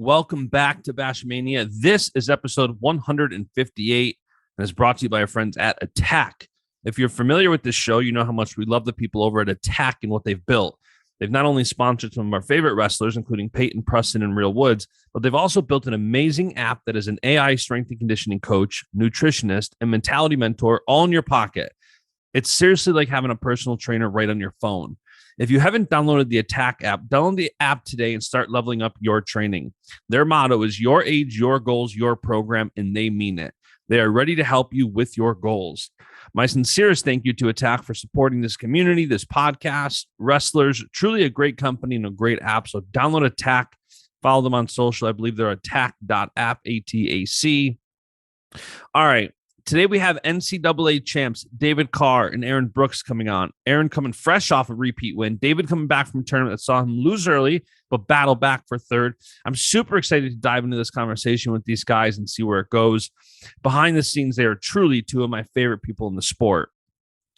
Welcome back to Baschamania. This is episode 158 and is brought to you by our friends at Attack. If you're familiar with this show, you know how much we love the people over at Attack and what they've built. They've not only sponsored some of our favorite wrestlers, including Peyton Preston and Real Woods, but they've also built an amazing app that is an AI strength and conditioning coach, nutritionist, and mentality mentor all in your pocket. It's seriously like having a personal trainer right on your phone. If you haven't downloaded the Attack app, download the app today and start leveling up your training. Their motto is your age, your goals, your program, and they mean it. They are ready to help you with your goals. My sincerest thank you to Attack for supporting this community, this podcast, wrestlers, truly a great company and a great app. So download Attack, follow them on social. I believe they're attack.app, ATAC. All right. Today we have NCAA champs David Carr and Aaron Brooks coming on. Aaron coming fresh off a repeat win. David coming back from a tournament that saw him lose early, but battle back for third. I'm super excited to dive into this conversation with these guys and see where it goes. Behind the scenes, they are truly two of my favorite people in the sport.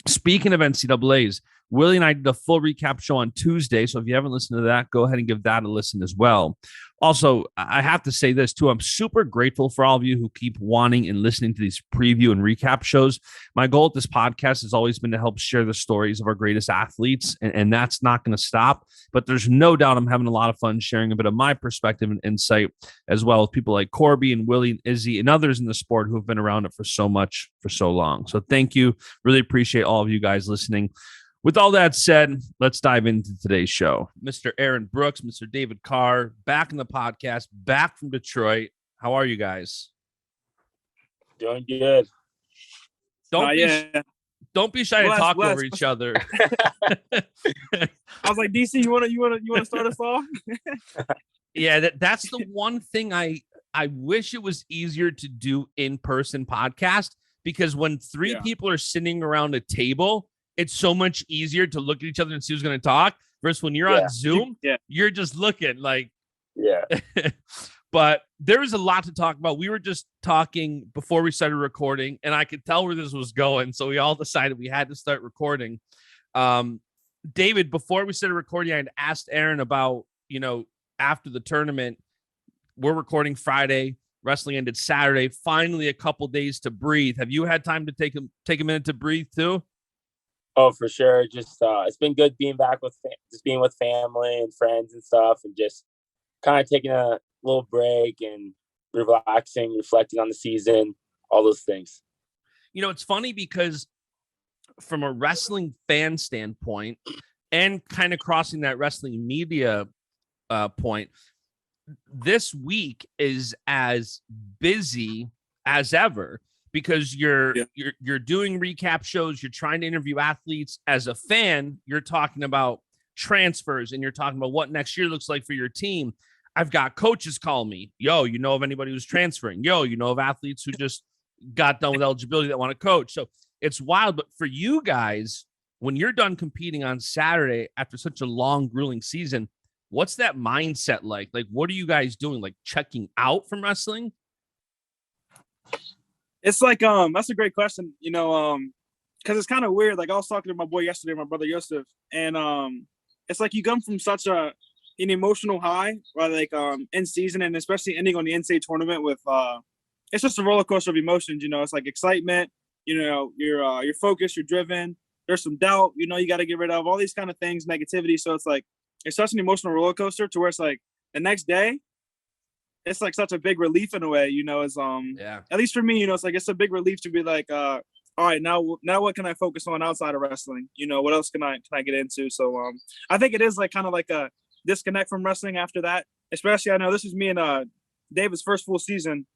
Speaking of NCAAs, Willie and I did a full recap show on Tuesday, so if you haven't listened to that, go ahead and give that a listen as well. Also, I have to say this too. I'm super grateful for all of you who keep wanting and listening to these preview and recap shows. My goal at this podcast has always been to help share the stories of our greatest athletes, and that's not going to stop. But there's no doubt I'm having a lot of fun sharing a bit of my perspective and insight, as well as people like Corby and Willie and Izzy and others in the sport who have been around it for so much, for so long. So thank you. Really appreciate all of you guys listening. With all that said, let's dive into today's show. Mr. Aaron Brooks, Mr. David Carr, back in the podcast, back from Detroit. How are you guys? Doing good. Don't be shy to talk over each other. I was like, DC, you wanna start us off? Yeah, that's the one thing I wish it was easier to do in-person podcast, because when three people are sitting around a table, it's so much easier to look at each other and see who's going to talk versus when you're on Zoom, you're just looking like, But there is a lot to talk about. We were just talking before we started recording, and I could tell where this was going. So we all decided we had to start recording. David, before we started recording, I had asked Aaron about, after the tournament, we're recording Friday, wrestling ended Saturday, finally a couple days to breathe. Have you had time to take a minute to breathe too? Oh, for sure. Just it's been good being back being with family and friends and stuff, and just kind of taking a little break and relaxing, reflecting on the season, all those things. It's funny because from a wrestling fan standpoint and kind of crossing that wrestling media point, this week is as busy as ever. Because you're doing recap shows, you're trying to interview athletes. As a fan, you're talking about transfers and you're talking about what next year looks like for your team. I've got coaches call me, yo, you know of anybody who's transferring? Yo, you know of athletes who just got done with eligibility that want to coach? So it's wild. But for you guys, when you're done competing on Saturday after such a long, grueling season, what's that mindset like? Like, what are you guys doing? Like checking out from wrestling? It's like, that's a great question, because it's kind of weird. Like I was talking to my boy yesterday, my brother Yosef, and it's like you come from such an emotional high, right? Like in season, and especially ending on the NCAA tournament with it's just a roller coaster of emotions. It's like excitement. You're focused, you're driven. There's some doubt. You got to get rid of all these kind of things, negativity. So it's like it's such an emotional roller coaster to where it's like the next day, it's like such a big relief in a way, is at least for me, it's like it's a big relief to be like, all right, now what can I focus on outside of wrestling? What else can I get into? So I think it is like kind of like a disconnect from wrestling after that. Especially I know this is me and David's first full season,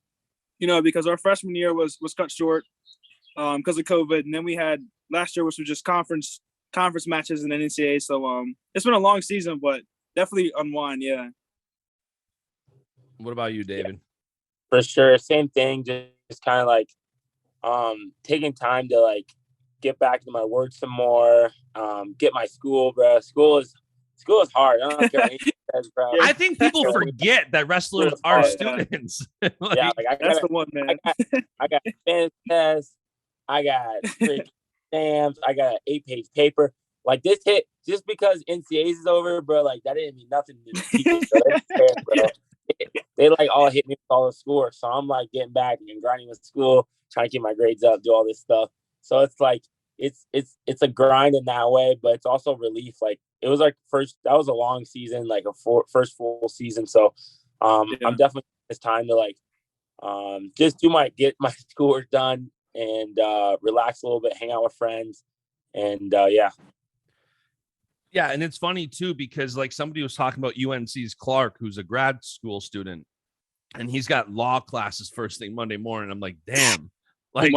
because our freshman year was cut short because of COVID, and then we had last year, which was just conference matches in the NCAA. So it's been a long season, but definitely unwind, yeah. What about you, David? For sure. Same thing. Just kind of like taking time to like get back to my work some more, get my school, bro. School is hard. I don't care what he says, bro. I think people forget that wrestlers are students. That's the one, man. I got fitness tests. I got exams. I got an 8-page paper. Like this hit just because NCAAs is over, bro. Like that didn't mean nothing to the teachers, bro. Bro. they like all hit me with all the scores. So I'm like getting back and grinding with school, trying to keep my grades up, do all this stuff. So it's like it's a grind in that way, but it's also relief. Like it was like that was a long season, like first full season. So I'm definitely it's time to like just get my schoolwork done and relax a little bit, hang out with friends, and yeah. Yeah, and it's funny too because like somebody was talking about UNC's Clark, who's a grad school student, and he's got law classes first thing Monday morning. I'm like, damn. Like,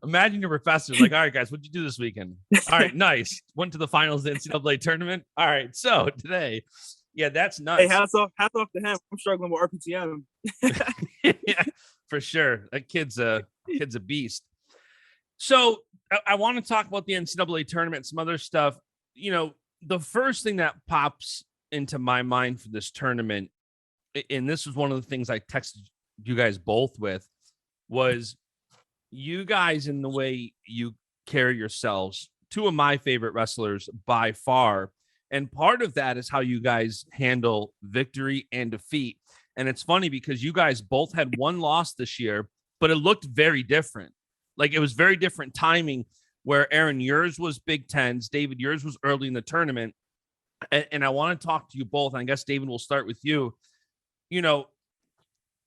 imagine your professor like, all right, guys, what'd you do this weekend? All right, nice. Went to the finals of the NCAA tournament. All right, so today, yeah, that's nuts. Hey, hats off to him. I'm struggling with RPTM. Yeah, for sure. That kid's a beast. So I want to talk about the NCAA tournament, some other stuff. You know, the first thing that pops into my mind for this tournament, and this was one of the things I texted you guys both with, was you guys in the way you carry yourselves, two of my favorite wrestlers by far. And part of that is how you guys handle victory and defeat. And it's funny because you guys both had one loss this year, but it looked very different. Like it was very different timing where Aaron, yours was Big Tens, David, yours was early in the tournament. And I want to talk to you both. And I guess, David, we'll start with you. You know,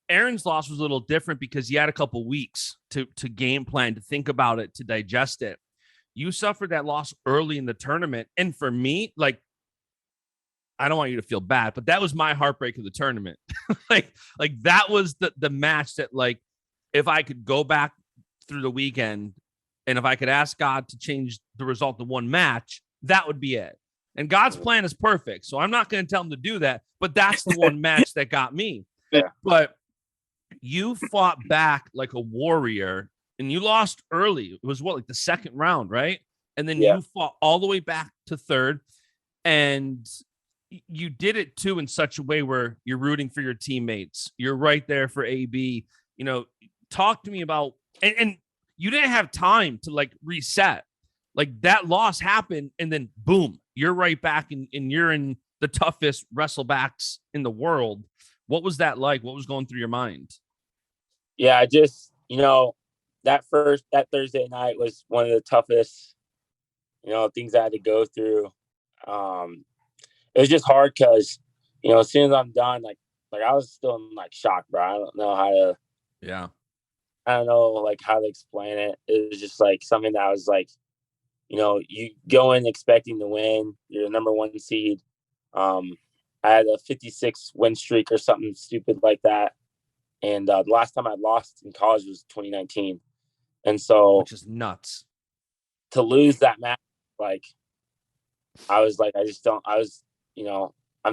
Aaron's loss was a little different because he had a couple weeks to game plan, to think about it, to digest it. You suffered that loss early in the tournament. And for me, like, I don't want you to feel bad, but that was my heartbreak of the tournament. like that was the match that, like, if I could go back through the weekend and if I could ask God to change the result of one match, that would be it. And God's plan is perfect. So I'm not going to tell him to do that, but that's the one match that got me. Yeah. But you fought back like a warrior and you lost early. It was like the second round, right? And then you fought all the way back to third, and you did it too in such a way where you're rooting for your teammates. You're right there for AB. You know, talk to me about, and you didn't have time to like reset. Like that loss happened and then boom, you're right back and you're in the toughest wrestlebacks in the world. What was that like? What was going through your mind? Yeah, I just, that Thursday night was one of the toughest, things I had to go through. It was just hard because, as soon as I'm done, like I was still in like shock, bro. I don't know how to, I don't know like how to explain it. It was just like something that I was like, you go in expecting to win. You're the number one seed. I had a 56 win streak or something stupid like that. And the last time I lost in college was 2019. And so, which is nuts to lose that match. Like, I'm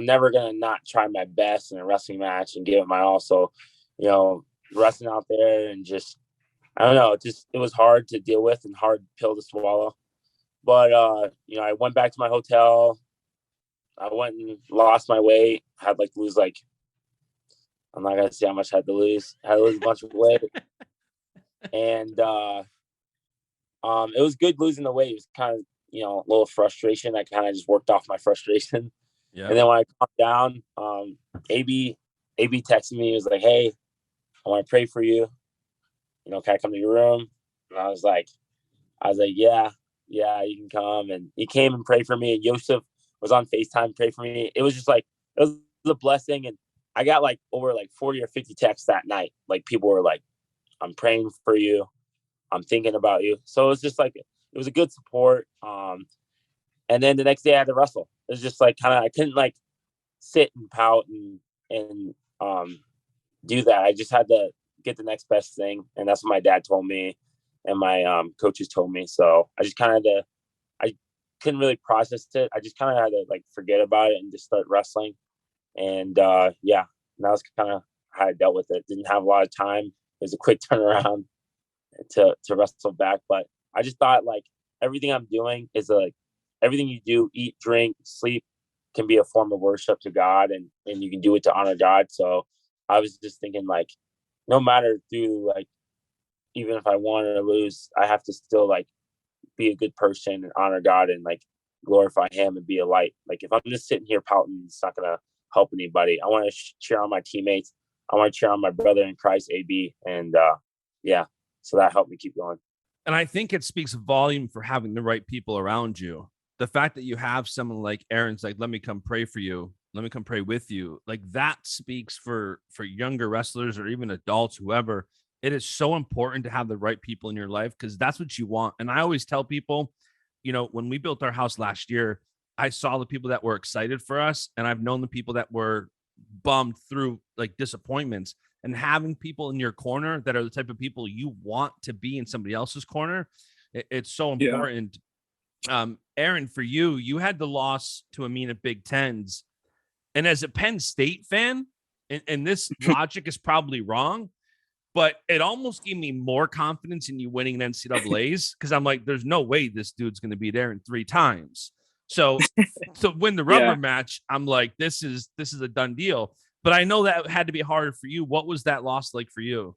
never going to not try my best in a wrestling match and give it my all. So, wrestling out there and just, I don't know, it was hard to deal with and hard pill to swallow. But, I went back to my hotel. I went and lost my weight. I had like lose like, I'm not gonna say how much I had to lose. I had to lose a bunch of weight, and it was good losing the weight. It was kind of a little frustration. I kind of just worked off my frustration. Yeah. And then when I calmed down, AB texted me. He was like, "Hey, I want to pray for you. Can I come to your room?" And I was like, "Yeah, you can come." And he came and prayed for me. And Yosef was on FaceTime, prayed for me. It was just like it was a blessing. And I got like over like 40 or 50 texts that night. Like people were like, "I'm praying for you. I'm thinking about you." So it was just like, it was a good support. And then the next day I had to wrestle. It was just like I couldn't like sit and pout and do that. I just had to get the next best thing. And that's what my dad told me and my coaches told me. So I just I couldn't really process it. I just kind of had to like forget about it and just start wrestling. And that was kind of how I dealt with it. Didn't have a lot of time. It was a quick turnaround to wrestle back. But I just thought like everything I'm doing is like everything you do, eat, drink, sleep, can be a form of worship to God, and you can do it to honor God. So I was just thinking like, no matter through like, even if I won or lose, I have to still like be a good person and honor God and like glorify Him and be a light. Like if I'm just sitting here pouting, it's not gonna help anybody. I want to cheer on my teammates. I want to cheer on my brother in Christ, AB. And so that helped me keep going. And I think it speaks volume for having the right people around you. The fact that you have someone like Aaron's like, let me come pray for you. Let me come pray with you. Like that speaks for younger wrestlers or even adults, whoever. It is so important to have the right people in your life because that's what you want. And I always tell people, when we built our house last year, I saw the people that were excited for us, and I've known the people that were bummed through like disappointments. And having people in your corner that are the type of people you want to be in somebody else's corner, it's so important. Aaron, for you had the loss to Amin at Big Tens. And as a Penn State fan, and this logic is probably wrong, but it almost gave me more confidence in you winning an NCAAs because I'm like, there's no way this dude's going to beat Aaron 3 times. So to win the rubber match, I'm like, this is a done deal. But I know that had to be harder for you. What was that loss like for you?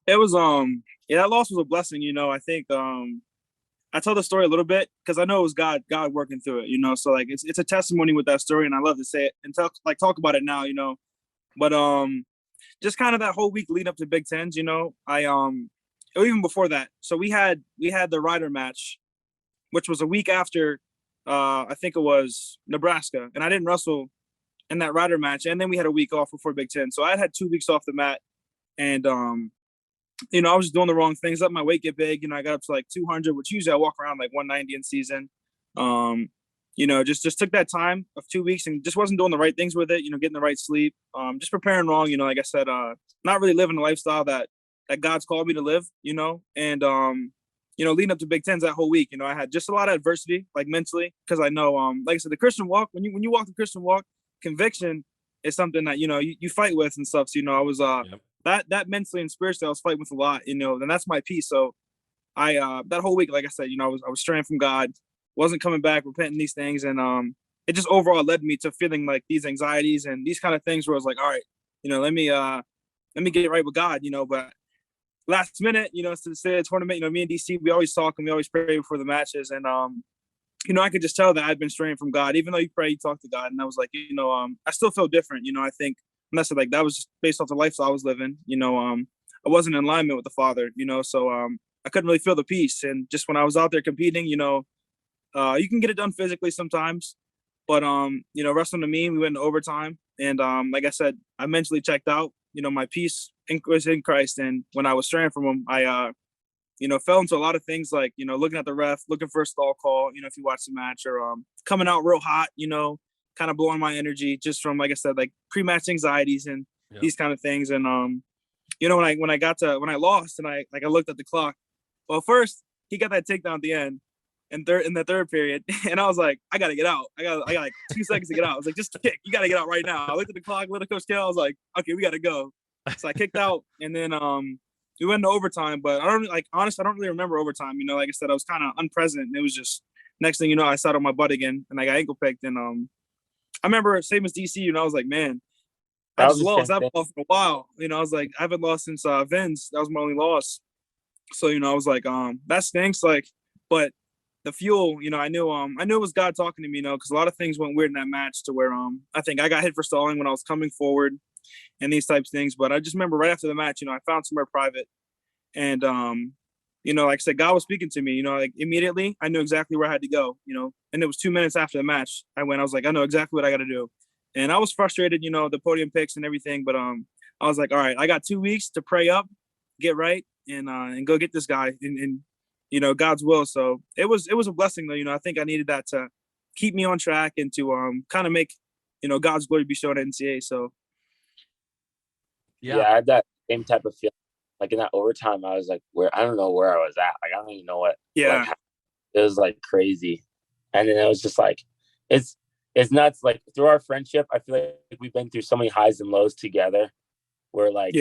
It was that loss was a blessing. I think I tell the story a little bit because I know it was God working through it. So like it's a testimony with that story, and I love to say it and talk about it now. But just kind of that whole week leading up to Big Tens, I even before that. So we had the Ryder match, which was a week after I think it was Nebraska, and I didn't wrestle in that Ryder match, and then we had a week off before Big Ten. So I had 2 weeks off the mat, and I was just doing the wrong things. Let my weight get big. I got up to like 200, which usually I walk around like 190 in season. Just took that time of 2 weeks and just wasn't doing the right things with it. Getting the right sleep, just preparing wrong. Like I said, not really living the lifestyle that God's called me to live. And leading up to Big Tens that whole week, I had just a lot of adversity, like mentally, because I know, like I said, the Christian walk. When you walk the Christian walk, conviction is something that you fight with and stuff. So I was that mentally and spiritually I was fighting with a lot. And that's my piece. So I that whole week, like I said, I was straying from God, wasn't coming back, repenting these things, and it just overall led me to feeling like these anxieties and these kind of things where I was like, all right, let me get right with God. But last minute, to say a tournament, me and DC, we always talk and we always pray before the matches. And, I could just tell that I'd been straying from God, even though you pray, you talk to God. And I was like, I still feel different. I think, and I said, like, that was just based off the lifestyle I was living. I wasn't in alignment with the Father, so I couldn't really feel the peace. And just when I was out there competing, you can get it done physically sometimes, but, wrestling to me, we went into overtime. And like I said, I mentally checked out. My peace was in Christ. And when I was straying from him, I, fell into a lot of things like, looking at the ref, looking for a stall call, if you watch the match, or coming out real hot, kind of blowing my energy just from, like I said, like pre-match anxieties and these kind of things. And, when I lost and I looked at the clock, well, first he got that takedown at the end and in the third period. And I was like, I got to get out. I got like 2 seconds to get out. I was like, just kick. You got to get out right now. I looked at the clock, looked at Coach Kell. I was like, okay, we got to go. So I kicked out, and then we went into overtime. But honestly, I don't really remember overtime. Like I said, I was kind of unpresent. And it was just next thing you know, I sat on my butt again, and I got ankle picked. And I remember same as DC. I was like, man, I just lost that ball for a while. I was like, I haven't lost since Vince. That was my only loss. So I was like, that stinks. Like, but the fuel, I knew it was God talking to me, because a lot of things went weird in that match to where I think I got hit for stalling when I was coming forward and these types of things. But I just remember right after the match, I found somewhere private, and like I said, God was speaking to me, like immediately I knew exactly where I had to go, and it was 2 minutes after the match I was like, I know exactly what I got to do. And I was frustrated, the podium picks and everything, but I was like, all right, I got 2 weeks to pray up, get right, and go get this guy and God's will. So it was a blessing though. I think I needed that to keep me on track and to kind of make God's glory be shown at NCAA. So yeah, I had that same type of feeling. Like in that overtime, I was like, I don't know where I was at. Like I don't even know what. Yeah, it was like crazy, and then it was just like it's nuts. Like through our friendship, I feel like we've been through so many highs and lows together. Where like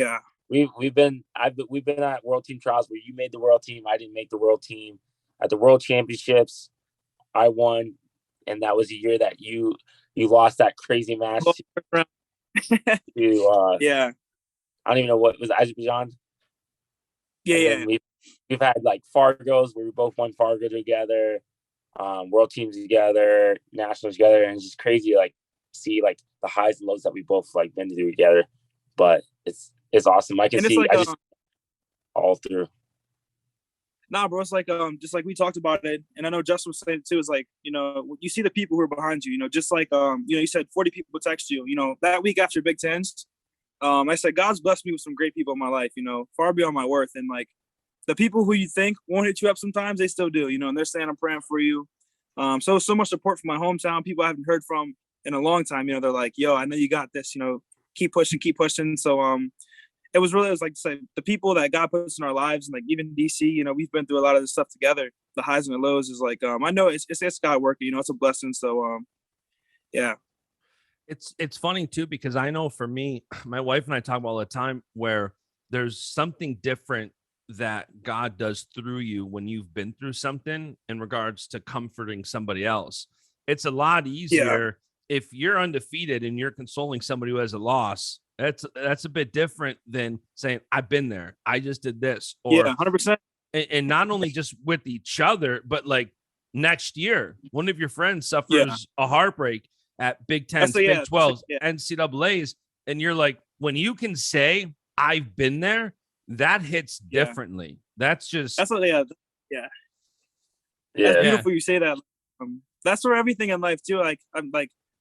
we've been at world team trials where you made the world team, I didn't make the world team. At the world championships, I won, and that was a year that you lost that crazy match to yeah. I don't even know what was Azerbaijan. Yeah. We've had like Fargo's where we both won Fargo together, world teams together, nationals together, and it's just crazy like see like the highs and lows that we both like been through together. But it's awesome. I can see like, I just all through. Nah, bro, it's like just like we talked about it, and I know Justin was saying too, is like, you know, you see the people who are behind you, you know, just like you know, you said 40 people text you, you know, that week after Big Tens. I said God's blessed me with some great people in my life, you know, far beyond my worth. And like the people who you think won't hit you up sometimes, they still do, you know, and they're saying I'm praying for you. So much support from my hometown, people I haven't heard from in a long time, you know, they're like, yo, I know you got this, you know, keep pushing. So it was like to say the people that God puts in our lives, and like even DC, you know, we've been through a lot of this stuff together. The highs and the lows is like, I know it's God working, you know, it's a blessing. So yeah. It's funny too, because I know for me, my wife and I talk about all the time where there's something different that God does through you when you've been through something in regards to comforting somebody else. It's a lot easier if you're undefeated and you're consoling somebody who has a loss. That's a bit different than saying, I've been there, I just did this. Or 100%. And not only just with each other, but like next year, one of your friends suffers a heartbreak at Big 10s, Big 12s, NCAAs. And you're like, when you can say, I've been there, that hits differently. That's That's beautiful you say that. That's for everything in life too. Like,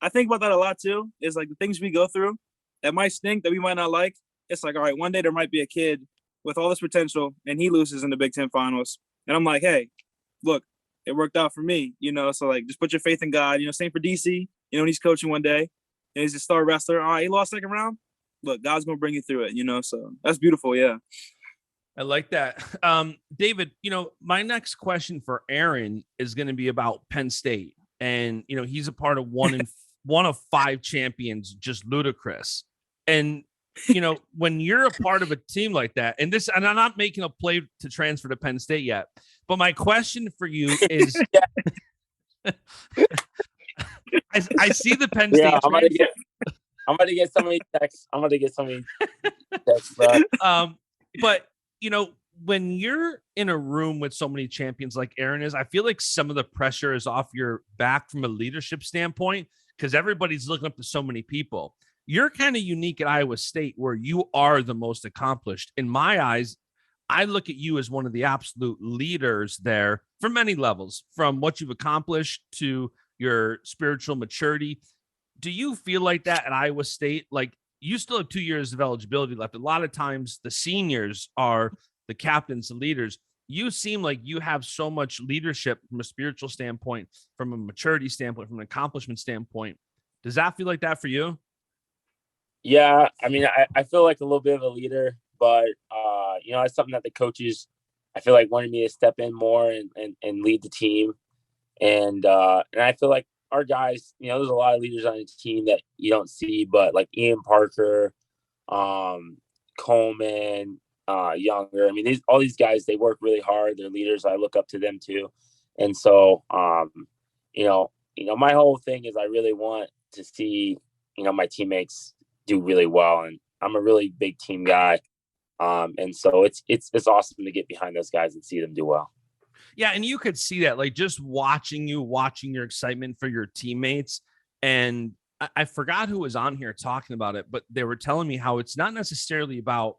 I think about that a lot too, is like the things we go through that might stink, that we might not like. It's like, all right, one day there might be a kid with all this potential and he loses in the Big Ten finals. And I'm like, hey, look, it worked out for me, you know? So like, just put your faith in God, you know, same for DC, you know, when he's coaching one day and he's a star wrestler. All right, he lost second round. Look, God's going to bring you through it, you know? So that's beautiful. Yeah. I like that. David, you know, my next question for Aaron is going to be about Penn State. And, you know, he's a part of one of 5 champions, just ludicrous. And, you know, when you're a part of a team like that, and I'm not making a play to transfer to Penn State yet, but my question for you is, I see the Penn State. I'm going to get so many texts. Bro. But, you know, when you're in a room with so many champions like Aaron is, I feel like some of the pressure is off your back from a leadership standpoint, because everybody's looking up to so many people. You're kind of unique at Iowa State where you are the most accomplished. In my eyes, I look at you as one of the absolute leaders there from many levels, from what you've accomplished to your spiritual maturity. Do you feel like that at Iowa State? Like, you still have 2 years of eligibility left. A lot of times the seniors are the captains and leaders. You seem like you have so much leadership from a spiritual standpoint, from a maturity standpoint, from an accomplishment standpoint. Does that feel like that for you? Yeah. I mean, I feel like a little bit of a leader, but, you know, it's something that the coaches, I feel like, wanted me to step in more and lead the team. And I feel like our guys, you know, there's a lot of leaders on the team that you don't see, but like Ian Parker, Coleman, Younger. I mean, all these guys, they work really hard. They're leaders. I look up to them too. And so, you know, my whole thing is I really want to see, you know, my teammates do really well. And I'm a really big team guy. And so it's awesome to get behind those guys and see them do well. Yeah, and you could see that, like, just watching your excitement for your teammates. And I forgot who was on here talking about it, but they were telling me how it's not necessarily about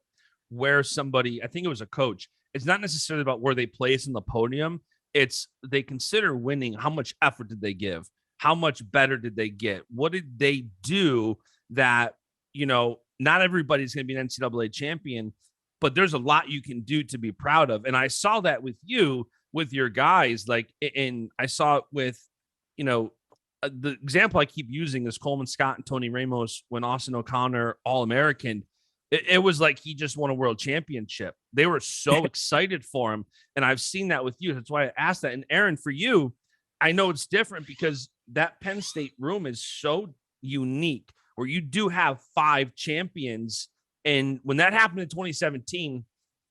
where somebody, I think it was a coach, it's not necessarily about where they place in the podium. It's they consider winning. How much effort did they give? How much better did they get? What did they do that, you know, not everybody's going to be an NCAA champion, but there's a lot you can do to be proud of. And I saw that with you, with your guys, like, and I saw it with, you know, the example I keep using is Coleman Scott and Tony Ramos when Austin O'Connor All-American. It was like he just won a world championship. They were so excited for him. And I've seen that with you. That's why I asked that. And Aaron, for you, I know it's different because that Penn State room is so unique where you do have 5 champions. And when that happened in 2017,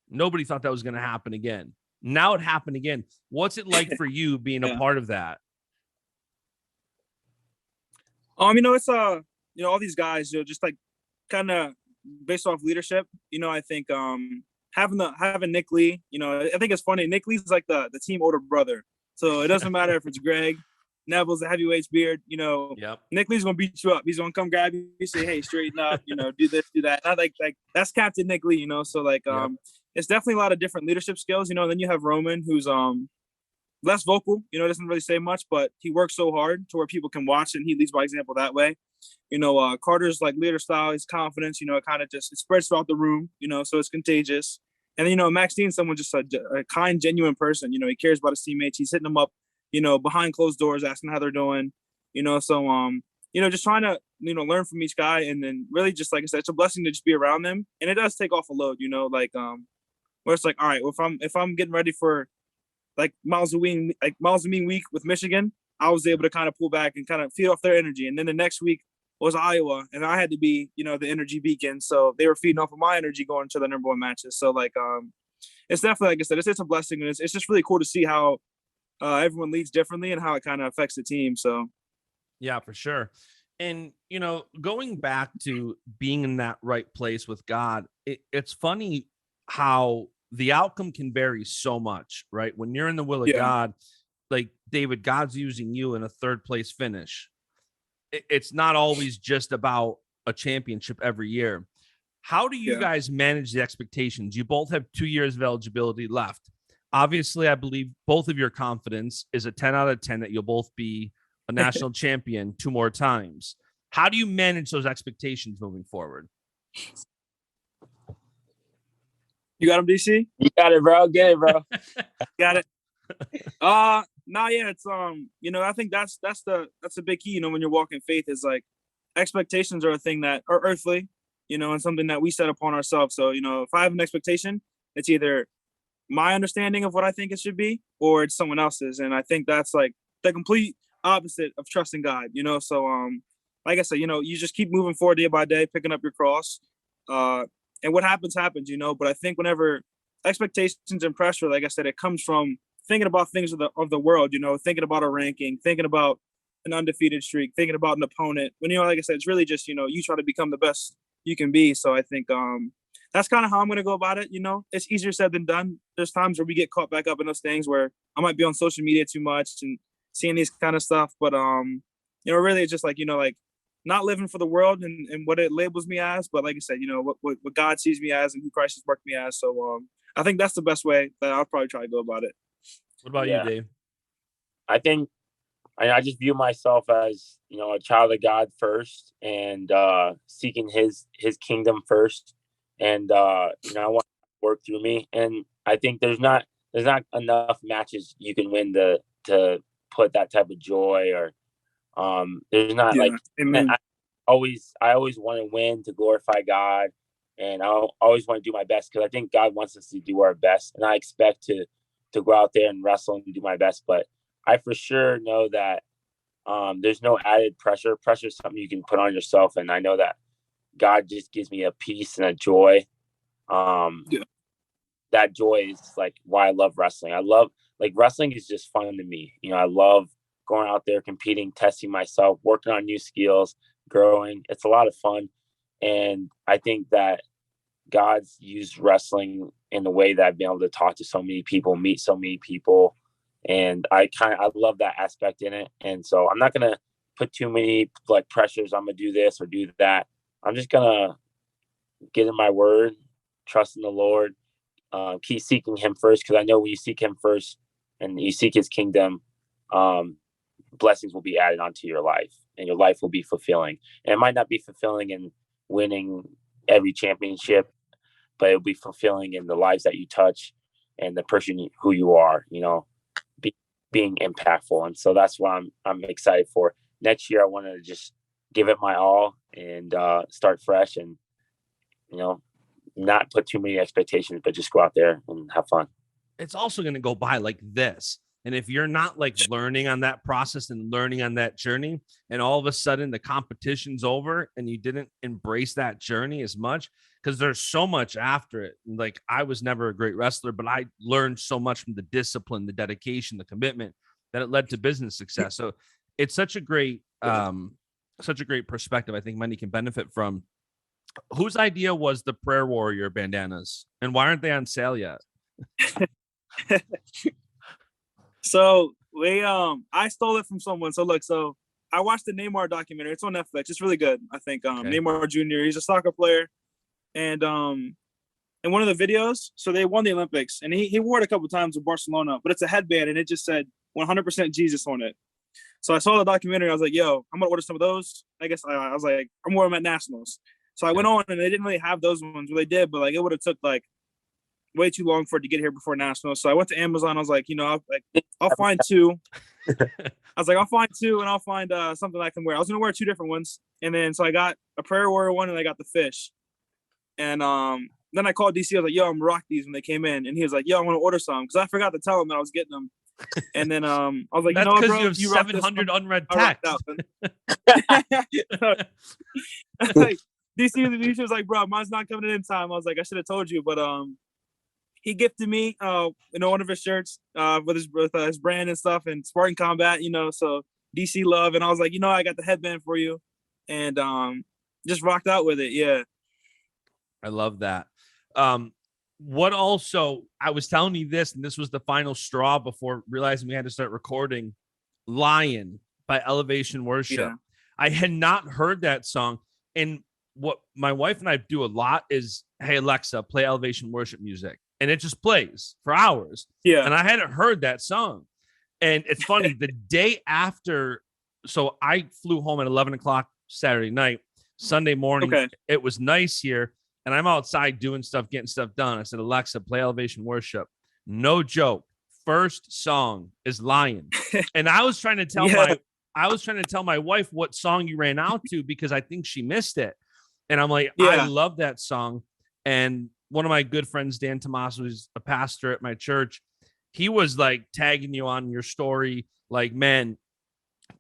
nobody thought that was going to happen again. Now it happened again. What's it like for you being a part of that? You know, it's you know, all these guys, you know, just like kind of based off leadership, you know, I think having Nick Lee, you know, I think it's funny. Nick Lee's like the team older brother. So it doesn't matter if it's Greg, Neville's a heavyweights beard. Yep. Nick Lee's gonna beat you up. He's gonna come grab you, say, "Hey, straighten up." Do this, do that. Not like that's Captain Nick Lee. So like Yep. it's definitely a lot of different leadership skills. And then you have Roman, who's less vocal. Doesn't really say much, but he works so hard to where people can watch and he leads by example that way. Carter's like leader style, his confidence. It kind of just it spreads throughout the room. So it's contagious. And then, Max Dean's someone just a kind, genuine person. He cares about his teammates. He's hitting them up, behind closed doors, asking how they're doing. So just trying to learn from each guy, and then really just like I said, it's a blessing to just be around them, and it does take off a load. Where it's like, all right, well, if I'm getting ready for like Miles Amin week with Michigan, I was able to kind of pull back and kind of feed off their energy, and then the next week was Iowa, and I had to be, the energy beacon. So they were feeding off of my energy going to the number one matches. So like, it's definitely, like I said, it's a blessing, and it's just really cool to see how everyone leads differently and how it kind of affects the team. So, yeah, for sure. And, going back to being in that right place with God, it's funny how the outcome can vary so much, right? When you're in the will of God, like David, God's using you in a third place finish. It's not always just about a championship every year. How do you guys manage the expectations? You both have 2 years of eligibility left. Obviously, I believe both of your confidence is a 10 out of 10 that you'll both be a national champion 2 more times. How do you manage those expectations moving forward? You got him, DC? You got it, bro. Get it, bro. Got it. It's I think that's the big key, when you're walking faith, is like expectations are a thing that are earthly, and something that we set upon ourselves. So, if I have an expectation, it's either my understanding of what I think it should be, or it's someone else's. And I think that's like the complete opposite of trusting God, So like I said, you just keep moving forward day by day, picking up your cross. And what happens, but I think whenever expectations and pressure, like I said, it comes from thinking about things of the world, thinking about a ranking, thinking about an undefeated streak, thinking about an opponent. When, like I said, it's really just, you try to become the best you can be. So I think that's kind of how I'm going to go about it. It's easier said than done. There's times where we get caught back up in those things where I might be on social media too much and seeing these kind of stuff. But, really it's just like, not living for the world and what it labels me as. But like I said, what God sees me as and who Christ has marked me as. So I think that's the best way that I'll probably try to go about it. What about you, Dave? I think I just view myself as, a child of God first, and seeking his kingdom first. And, I want to work through me. And I think there's not enough matches you can win to put that type of joy, or there's not Amen. I always want to win to glorify God. And I always want to do my best, because I think God wants us to do our best. And I expect to go out there and wrestle and do my best. But I for sure know that there's no added pressure. Pressure is something you can put on yourself. And I know that God just gives me a peace and a joy. That joy is like why I love wrestling. Wrestling is just fun to me. I love going out there, competing, testing myself, working on new skills, growing. It's a lot of fun. And I think that God's used wrestling in the way that I've been able to talk to so many people, meet so many people. And I love that aspect in it. And so I'm not going to put too many pressures. I'm going to do this or do that. I'm just going to get in my word, trust in the Lord, keep seeking him first. Because I know when you seek him first and you seek his kingdom, blessings will be added onto your life, and your life will be fulfilling. And it might not be fulfilling in winning every championship, but it'll be fulfilling in the lives that you touch and the person who you are, being impactful. And so that's what I'm excited for. Next year, I want to just give it my all and start fresh, and, not put too many expectations, but just go out there and have fun. It's also going to go by like this. And if you're not learning on that process and learning on that journey, and all of a sudden the competition's over and you didn't embrace that journey as much, because there's so much after it. I was never a great wrestler, but I learned so much from the discipline, the dedication, the commitment, that it led to business success. So it's such a great perspective I think many can benefit from. Whose idea was the Prayer Warrior bandanas, and why aren't they on sale yet? So I stole it from someone. So look, I watched the Neymar documentary. It's on Netflix. It's really good. I think Okay. Neymar Jr. He's a soccer player, and in one of the videos, so they won the Olympics, and he wore it a couple times with Barcelona, but it's a headband, and it just said 100% Jesus on it. So I saw the documentary. I was like, yo, I'm gonna order some of those. I guess I was like, I'm wearing them at Nationals. So I went on, and they didn't really have those ones. Well, they did, but like it would have took like way too long for it to get here before Nationals. So I went to Amazon. I was like, I'll find two. I was like, I'll find two, and I'll find something I can wear. I was gonna wear two different ones, and then so I got a prayer warrior one, and I got the fish. And then I called DC. I was like, yo, I'm rock these when they came in, and he was like, yo, I want to order some because I forgot to tell him that I was getting them. And then I was like, that's because you have 700 unread texts. Like, DC was like, bro, mine's not coming in time. I was like, I should have told you, but he gifted me one of his shirts with his brand and stuff and Spartan Combat, so DC love. And I was like, I got the headband for you, and just rocked out with it. Yeah, I love that. What also, I was telling you this, and this was the final straw before realizing we had to start recording, Lion by Elevation Worship. Yeah. I had not heard that song. And what my wife and I do a lot is, hey, Alexa, play Elevation Worship music. And it just plays for hours. Yeah. And I hadn't heard that song. And it's funny, the day after, so I flew home at 11 o'clock Saturday night. Sunday morning, It was nice here. And I'm outside doing stuff, getting stuff done. I said, Alexa, play Elevation Worship. No joke. First song is Lion. And I was trying to tell my wife what song you ran out to because I think she missed it. And I'm like, I love that song. And one of my good friends, Dan Tomas, who's a pastor at my church, he was like tagging you on your story. Like, man,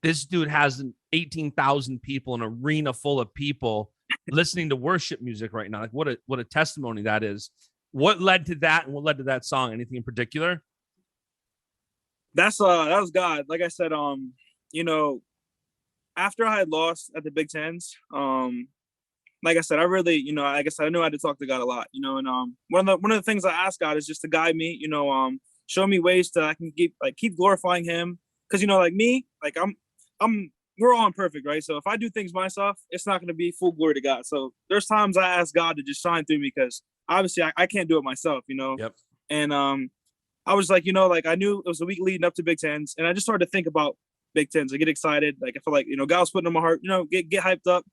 this dude has 18,000 people, an arena full of people listening to worship music right now. Like what a testimony that is. What led to that and what led to that song? Anything in particular? That was God. Like I said, after I had lost at the Big Tens, like I said, I really, I guess I knew I had to talk to God a lot, and one of the things I asked God is just to guide me, show me ways to I can keep glorifying Him, because like me, like we're all imperfect, right? So if I do things myself, it's not going to be full glory to God. So there's times I ask God to just shine through me because obviously I can't do it myself, Yep. And I was like, I knew it was a week leading up to Big Tens, and I just started to think about Big Tens. I get excited, like I feel like God was putting on my heart, get hyped up,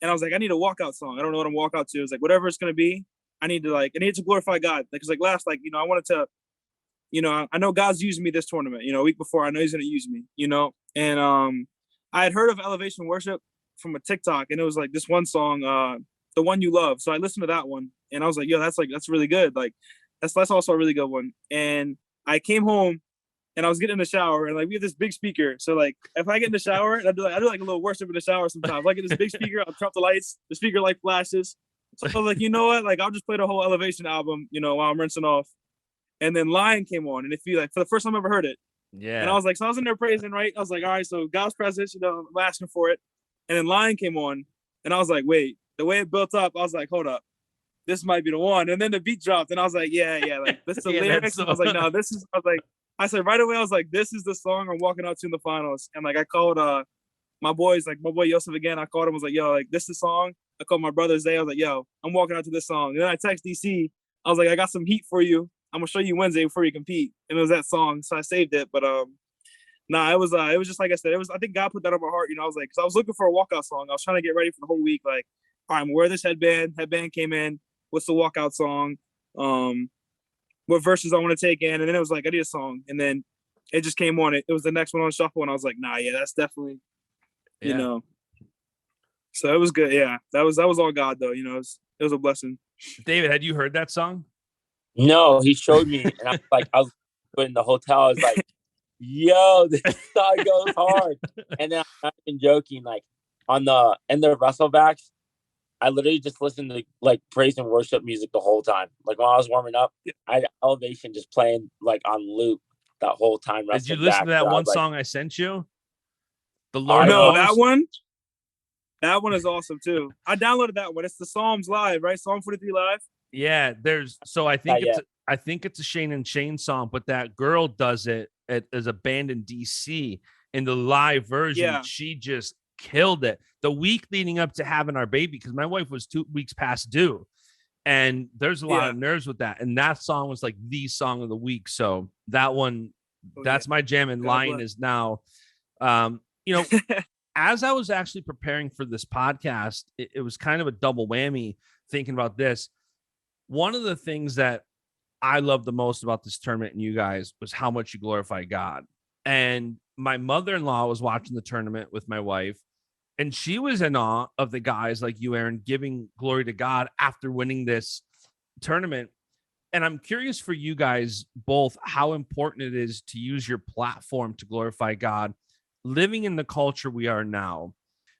and I was like, I need a walkout song. I don't know what I'm walkout to. It's like whatever it's going to be, I need to glorify God. Like, cause like last, I wanted to, I know God's using me this tournament. A week before, I know He's going to use me. And I had heard of Elevation Worship from a TikTok, and it was like this one song, The One You Love. So I listened to that one, and I was like, yo, that's really good. Like, that's also a really good one. And I came home, and I was getting in the shower, and like we have this big speaker. So like if I get in the shower, and I do like a little worship in the shower sometimes. I get this big speaker, I'll turn off the lights, the speaker light flashes. So I was like, you know what? Like I'll just play the whole Elevation album, while I'm rinsing off. And then Lion came on, and it feel like for the first time I ever heard it. Yeah. And I was like, so I was in there praising, right? I was like, all right, so God's presence, I'm asking for it. And then Lion came on, and I was like, wait, the way it built up, I was like, hold up, this might be the one. And then the beat dropped, and I was like, yeah, like this is the lyrics. I was like, no, I said right away, I was like, this is the song I'm walking out to in the finals. And like I called my boys, like my boy Yosef again. I called him, I was like, yo, like this is the song. I called my brother Zay. I was like, yo, I'm walking out to this song. And then I text DC. I was like, I got some heat for you. I'm gonna show you Wednesday before you compete. And it was that song, so I saved it. But it was just like I said. I think God put that on my heart. I was like, because I was looking for a walkout song. I was trying to get ready for the whole week. Like, all right, I'm gonna wear this headband. Headband came in. What's the walkout song? What verses I want to take in? And then it was like, I need a song. And then it just came on. It was the next one on shuffle, and I was like, nah, yeah, that's definitely, So it was good. Yeah, that was all God though. It was a blessing. David, had you heard that song? No, he showed me, and I was in the hotel. I was like, yo, this song goes hard. And then I'm not even joking. Like on the end of WrestleBacks, I literally just listened to like praise and worship music the whole time. Like when I was warming up, I had Elevation just playing like on loop that whole time. Did you listen to that one song I sent you? The Lord knows. That one? That one is awesome too. I downloaded that one. It's the Psalms Live, right? Psalm 43 Live. Yeah, I think it's a Shane and Shane song, but that girl does it as a band in DC. In the live version, she just killed it. The week leading up to having our baby, because my wife was 2 weeks past due. And there's a lot of nerves with that. And that song was like the song of the week. So that one, that's my jam. And Lion is now, as I was actually preparing for this podcast, it was kind of a double whammy thinking about this. One of the things that I love the most about this tournament and you guys was how much you glorify God. And my mother-in-law was watching the tournament with my wife, and she was in awe of the guys like you, Aaron, giving glory to God after winning this tournament. And I'm curious for you guys both how important it is to use your platform to glorify God. Living in the culture we are now,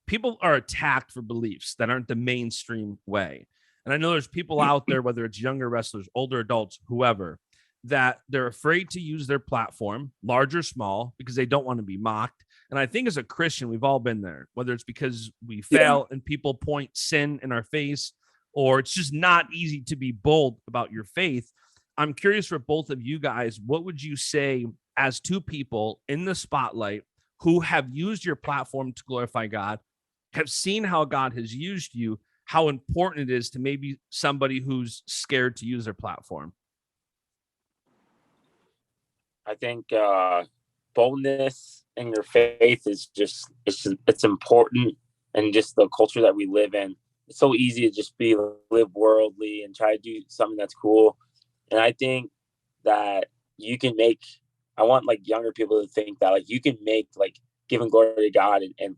people are attacked for beliefs that aren't the mainstream way. And I know there's people out there, whether it's younger wrestlers, older adults, whoever, that they're afraid to use their platform, large or small, because they don't want to be mocked. And I think as a Christian, we've all been there, whether it's because we fail and people point sin in our face, or it's just not easy to be bold about your faith. I'm curious for both of you guys, what would you say as two people in the spotlight who have used your platform to glorify God, have seen how God has used you, how important it is to maybe somebody who's scared to use their platform? I think boldness in your faith is it's important, and just the culture that we live in. It's so easy to just live worldly and try to do something that's cool. And I think that I want like younger people to think that like you can make like giving glory to God and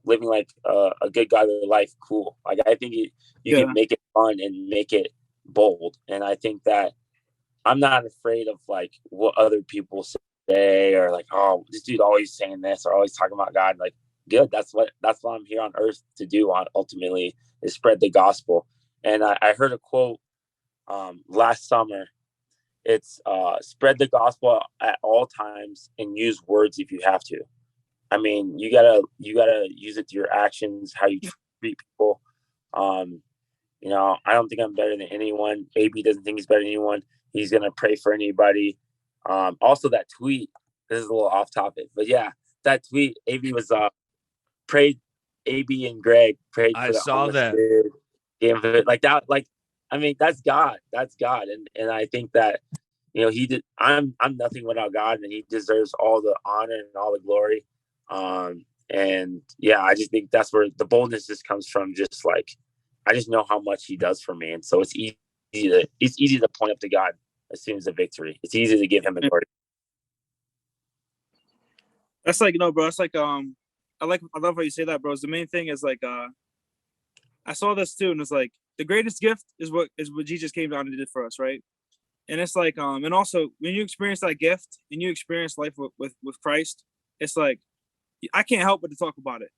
living like a good godly life cool. Like I think you can make it fun and make it bold. And I think that I'm not afraid of like what other people say, or like, oh, this dude always saying this or always talking about God. Like, good. That's what I'm here on earth to do. Ultimately, is spread the gospel. And I heard a quote last summer. It's spread the gospel at all times and use words if you have to. I mean, you gotta use it through your actions, how you treat people. I don't think I'm better than anyone. AB doesn't think he's better than anyone. He's gonna pray for anybody. Also, that tweet. This is a little off topic, but yeah, that tweet. AB was prayed. AB and Greg prayed for the saw that. Game of it like that. Like, I mean, that's God. That's God, and I think that he did. I'm nothing without God, and he deserves all the honor and all the glory. And yeah, I just think that's where the boldness just comes from. Just like, I just know how much he does for me. And so it's easy to point up to God as soon as a victory. It's easy to give him the glory. That's like, bro, it's like, I love how you say that, bro. The main thing is like, I saw this too. And it's like, the greatest gift is what Jesus came down and did for us. Right. And it's like, and also when you experience that gift and you experience life with Christ, it's like, I can't help but to talk about it.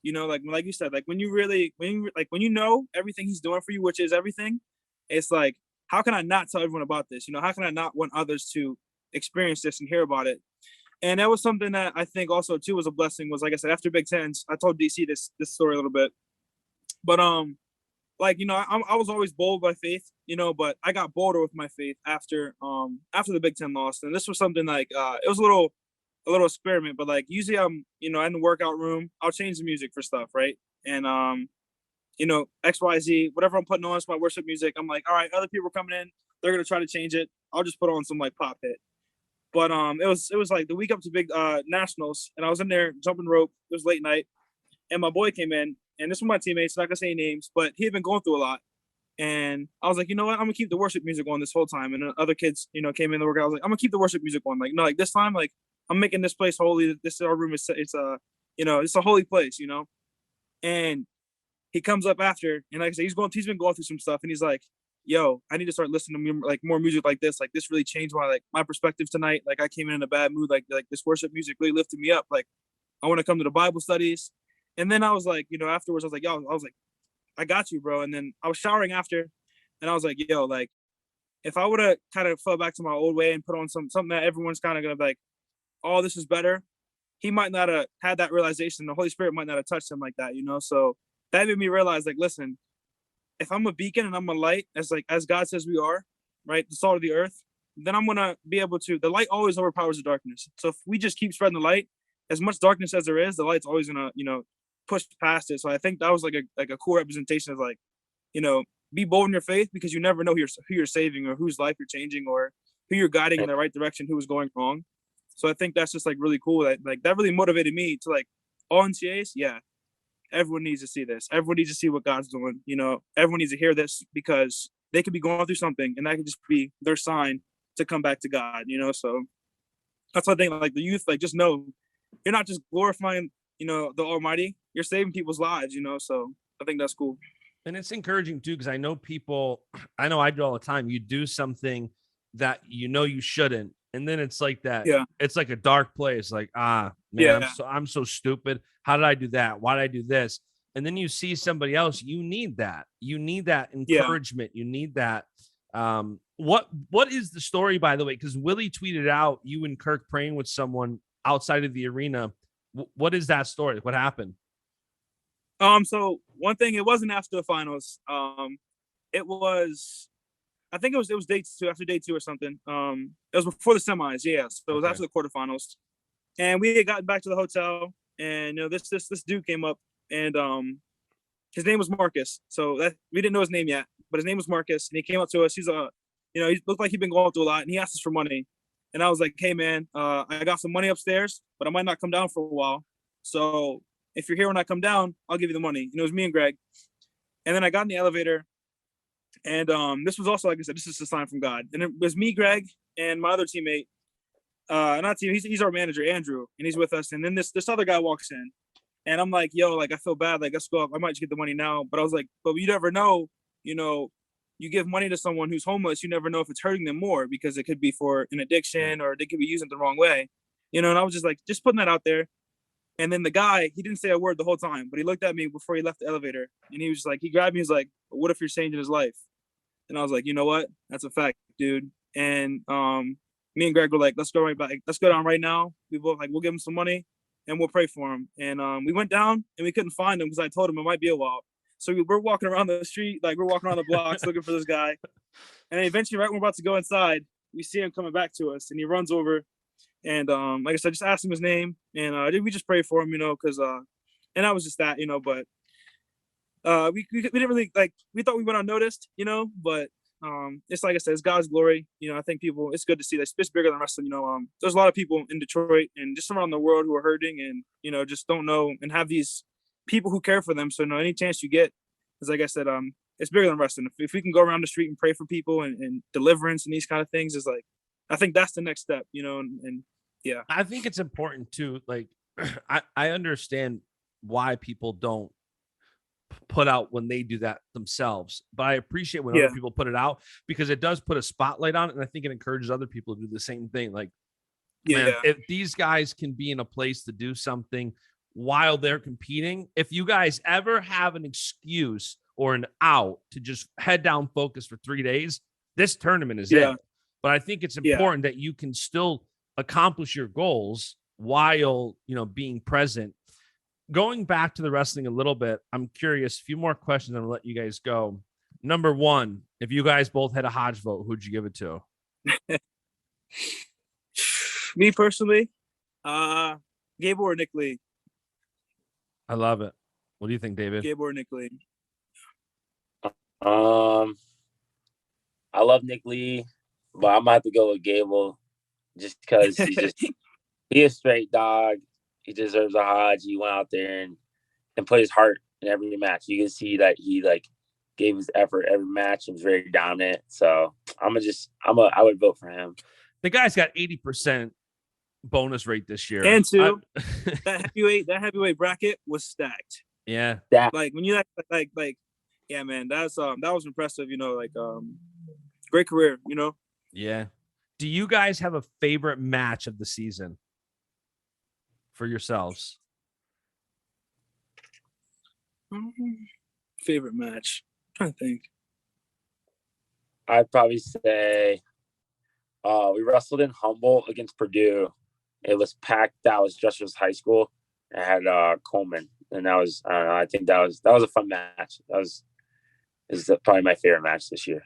Like you said, like when you know everything he's doing for you, which is everything, it's like, how can I not tell everyone about this? How can I not want others to experience this and hear about it? And that was something that I think also too was a blessing. Was, like I said, after Big Tens, I told DC this story a little bit, but I was always bold by faith, but I got bolder with my faith after the Big Ten lost. And this was something like it was a little experiment, but like usually I'm in the workout room, I'll change the music for stuff, right? And XYZ, whatever I'm putting on is my worship music. I'm like, all right, other people are coming in, they're gonna try to change it. I'll just put on some like pop hit. But it was like the week up to big nationals, and I was in there jumping rope. It was late night, and my boy came in, and this was my teammates. Not gonna say names, but he had been going through a lot. And I was like, you know what? I'm gonna keep the worship music on this whole time. And other kids, came in the workout. I was like, I'm gonna keep the worship music on. Like, no, like this time, like I'm making this place holy. This is our room. It's a holy place, And he comes up after, and like I said, he's been going through some stuff, and he's like, yo, I need to start listening to like more music like this. Like this really changed my perspective tonight. Like I came in a bad mood. Like this worship music really lifted me up. Like I want to come to the Bible studies. And then I was like, afterwards I was like, yo, I got you, bro. And then I was showering after, and I was like, yo, like if I would have kind of fell back to my old way and put on something that everyone's kind of gonna be like, oh, this is better, he might not have had that realization. The Holy Spirit might not have touched him like that, So that made me realize, like, listen, if I'm a beacon and I'm a light, as God says we are, right, the salt of the earth, then I'm gonna be able to. The light always overpowers the darkness. So if we just keep spreading the light, as much darkness as there is, the light's always gonna, push past it. So I think that was like a cool representation of like, be bold in your faith, because you never know who you're saving, or whose life you're changing, or who you're guiding in the right direction, who is going wrong. So I think that's just like really cool. That really motivated me to like, all NCAAs. Yeah, everyone needs to see this. Everyone needs to see what God's doing. Everyone needs to hear this, because they could be going through something, and that could just be their sign to come back to God. So that's what I think. Like the youth, like just know you're not just glorifying, the Almighty. You're saving people's lives. So I think that's cool. And it's encouraging too, because I know I do all the time. You do something that you shouldn't, and then it's like that. Yeah. It's like a dark place. Like, man, yeah. I'm so stupid. How did I do that? Why did I do this? And then you see somebody else. You need that. You need that encouragement. Yeah. You need that. What is the story, by the way? Because Willie tweeted out you and Kirk praying with someone outside of the arena. What is that story? What happened? So one thing, it wasn't after the finals. It was, I think it was after day two or something. It was before the semis. Yeah. So it was after the quarterfinals, and we had gotten back to the hotel, and this dude came up, and his name was Marcus. So that we didn't know his name yet, but his name was Marcus, and he came up to us. He's he looked like he'd been going through a lot, and he asked us for money. And I was like, hey man, I got some money upstairs, but I might not come down for a while. So if you're here when I come down, I'll give you the money. It was me and Greg. And then I got in the elevator, and this was also, like I said, this is a sign from God. And it was me, Greg, and my other teammate. He's our manager, Andrew, and he's with us. And then this other guy walks in, and I'm like, yo, like I feel bad, like let's go up. I might just get the money now. But I was like, but you never know, you give money to someone who's homeless, you never know if it's hurting them more, because it could be for an addiction, or they could be using it the wrong way. And I was just like, just putting that out there. And then the guy, he didn't say a word the whole time, but he looked at me before he left the elevator, and he was like, he grabbed me, he's like, what if you're changing his life? And I was like, you know what? That's a fact, dude. And me and Greg were like, let's go down right now. We both like, we'll give him some money and we'll pray for him. And we went down, and we couldn't find him, because I told him it might be a while. So we're walking around the street, like we're walking around the blocks looking for this guy. And then eventually, right when we're about to go inside, we see him coming back to us, and he runs over. And like I said, just asked him his name, and we just prayed for him, because and that was just that, but we didn't really, like, we thought we went unnoticed, but it's like I said, it's God's glory. I think people, it's good to see that it's bigger than wrestling. There's a lot of people in Detroit and just around the world who are hurting, and just don't know, and have these people who care for them. So any chance you get, is like I said, it's bigger than wrestling. If we can go around the street and pray for people, and deliverance and these kind of things, is like, I think that's the next step, and yeah. I think it's important too. Like, I understand why people don't put out when they do that themselves, but I appreciate when other people put it out, because it does put a spotlight on it. And I think it encourages other people to do the same thing. Like, man, if these guys can be in a place to do something while they're competing, if you guys ever have an excuse or an out to just head down focus for 3 days, this tournament is it. But I think it's important that you can still accomplish your goals while, being present. Going back to the wrestling a little bit, I'm curious, a few more questions, and I'll let you guys go. Number one, if you guys both had a Hodge vote, who'd you give it to? Me personally, Gable or Nick Lee. I love it. What do you think, David? Gable or Nick Lee? I love Nick Lee, but I'm gonna have to go with Gable, just because he's a straight dog. He deserves a Hodge. He went out there and put his heart in every match. You can see that he gave his effort every match and was very dominant. So I would vote for him. The guy's got 80% bonus rate this year. And two, that heavyweight bracket was stacked. Yeah. Like when you like yeah, man, that was impressive, great career, Yeah. Do you guys have a favorite match of the season for yourselves? Favorite match? I'm trying to think. I'd probably say we wrestled in Humboldt against Purdue. It was packed. That was Justice High School. I had Coleman, and that was I think that was a fun match. Is probably my favorite match this year.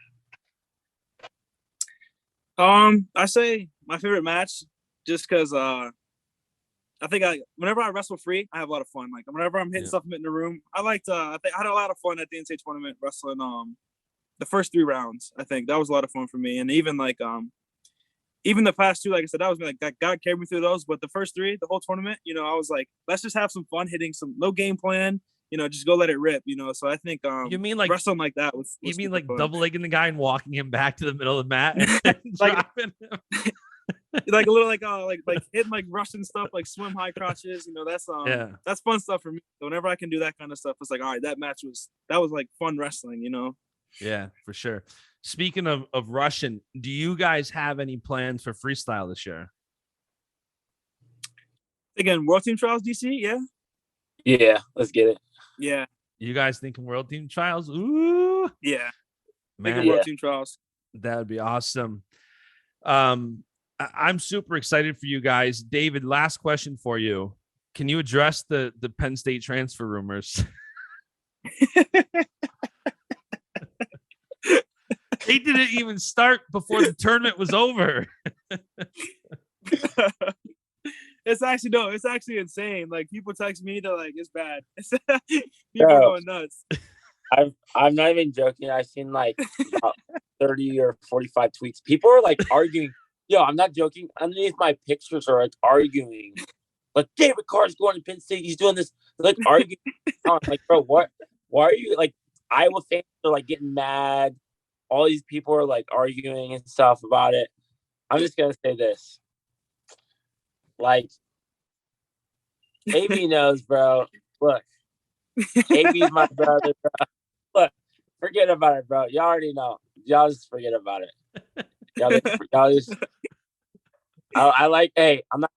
I say my favorite match just because I think whenever I wrestle free, I have a lot of fun. Like whenever I'm hitting stuff in the room, I liked I had a lot of fun at the NCAA tournament wrestling the first 3 rounds. I think that was a lot of fun for me, and even even the past 2, like I said, that was like God carried me through those. But the first 3, the whole tournament, I was like, let's just have some fun hitting some no game plan. Just go let it rip. So I think you mean like wrestling like that was you mean like fun. double legging the guy and walking him back to the middle of the mat and like, dropping him? Like a little like hitting like Russian stuff, like swim high crotches. That's fun stuff for me. So whenever I can do that kind of stuff, it's like, all right, that was like fun wrestling. Yeah, for sure. Speaking of Russian, do you guys have any plans for freestyle this year? Again, World Team Trials DC, yeah. Yeah, let's get it. Yeah. You guys thinking World Team Trials? Ooh. Yeah. Man, World Team Trials. That would be awesome. I'm super excited for you guys. David, last question for you. Can you address the Penn State transfer rumors? They didn't even start before the tournament was over. It's actually insane. Like people text me, they're like, it's bad. People are going nuts. I'm not even joking. I've seen like 30 or 45 tweets. People are like arguing. Yo, I'm not joking. Underneath my pictures are like arguing. Like David Carr's going to Penn State. He's doing this. They're, like arguing. I'm like, bro, what? Why are you like Iowa fans are like getting mad? All these people are like arguing and stuff about it. I'm just gonna say this. Like, AB knows, bro. Look, AB's my brother, bro. Look, forget about it, bro. Y'all already know. Y'all just forget about it. Y'all just. I like. Hey, I'm not.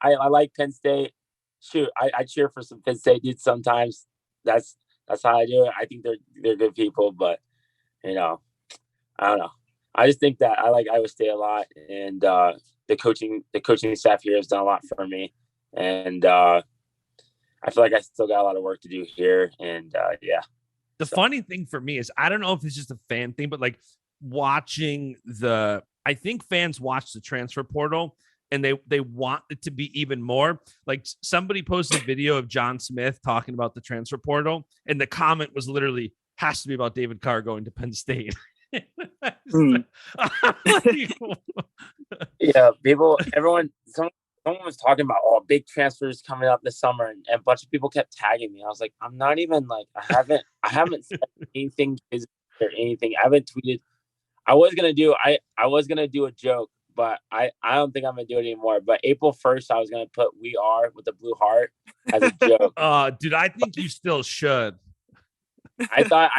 I like Penn State. Shoot, I cheer for some Penn State dudes sometimes. That's how I do it. I think they're good people, but I don't know. I just think that I like Iowa State a lot, and the coaching staff here has done a lot for me, and I feel like I still got a lot of work to do here, and yeah. The funny thing for me is I don't know if it's just a fan thing, but like watching I think fans watch the transfer portal and they want it to be even more. Like somebody posted a video of John Smith talking about the transfer portal, and the comment was literally has to be about David Carr going to Penn State. Yeah, someone was talking about big transfers coming up this summer, and a bunch of people kept tagging me. I was like, I'm not even like I haven't said anything or anything. I haven't tweeted. I was gonna do a joke, but I don't think I'm gonna do it anymore. But April 1st, I was gonna put "We Are" with a blue heart as a joke. Dude, I think you still should. I thought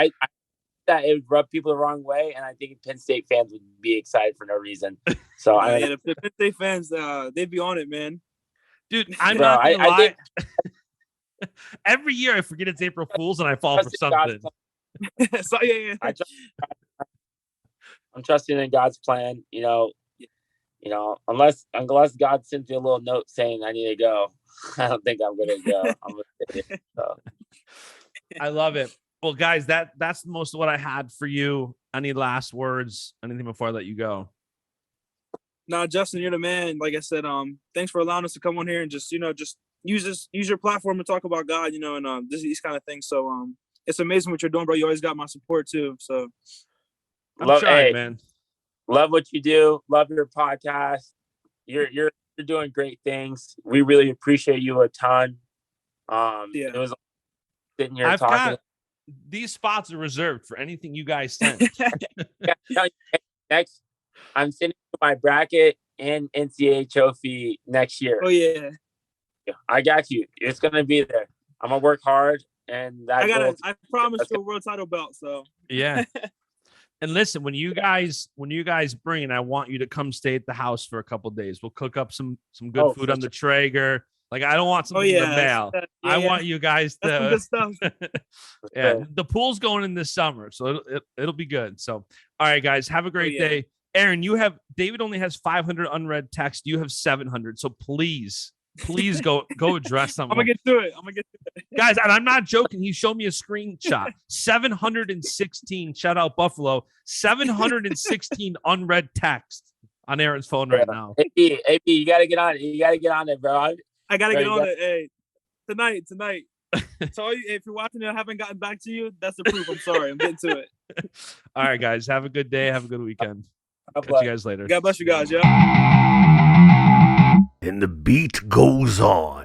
that it would rub people the wrong way, and I think Penn State fans would be excited for no reason. So the Penn State fans, they'd be on it, man. Dude, I'm not gonna lie. Every year I forget it's April Fool's and I fall for something. So yeah. I'm trusting in God's plan. Unless God sends me a little note saying I need to go, I don't think I'm gonna go. I'm gonna stay here, so. I love it. Well, guys, that's most of what I had for you. Any last words? Anything before I let you go? No, Justin, you're the man. Like I said, thanks for allowing us to come on here and just use your platform to talk about God, and these kind of things. So it's amazing what you're doing, bro. You always got my support too. So I'm trying, man. Love what you do. Love your podcast. You're doing great things. We really appreciate you a ton. It was sitting here talking. These spots are reserved for anything you guys send. Next, I'm sending you my bracket and NCAA trophy next year. Oh yeah, I got you. It's gonna be there. I'm gonna work hard, and I promise you a world title belt. So yeah. And listen, when you guys bring it, I want you to come stay at the house for a couple of days. We'll cook up some good food on the Traeger. Like, I don't want something in the mail. I want you guys to. That's some good stuff. Yeah, the pool's going in this summer, so it'll be good. So, all right, guys, have a great day. Aaron, David only has 500 unread text. You have 700. So please go address something. I'm gonna get to it. Guys, and I'm not joking. He showed me a screenshot. 716. Shout out Buffalo. 716 unread text. on Aaron's phone right now. AP, you gotta get on it. You gotta get on it, bro. I gotta get on it. Hey, tonight. So if you're watching and I haven't gotten back to you, that's the proof. I'm sorry. I'm getting to it. All right, guys. Have a good day. Have a good weekend. Catch you guys later. God bless you guys. Yeah. And the beat goes on.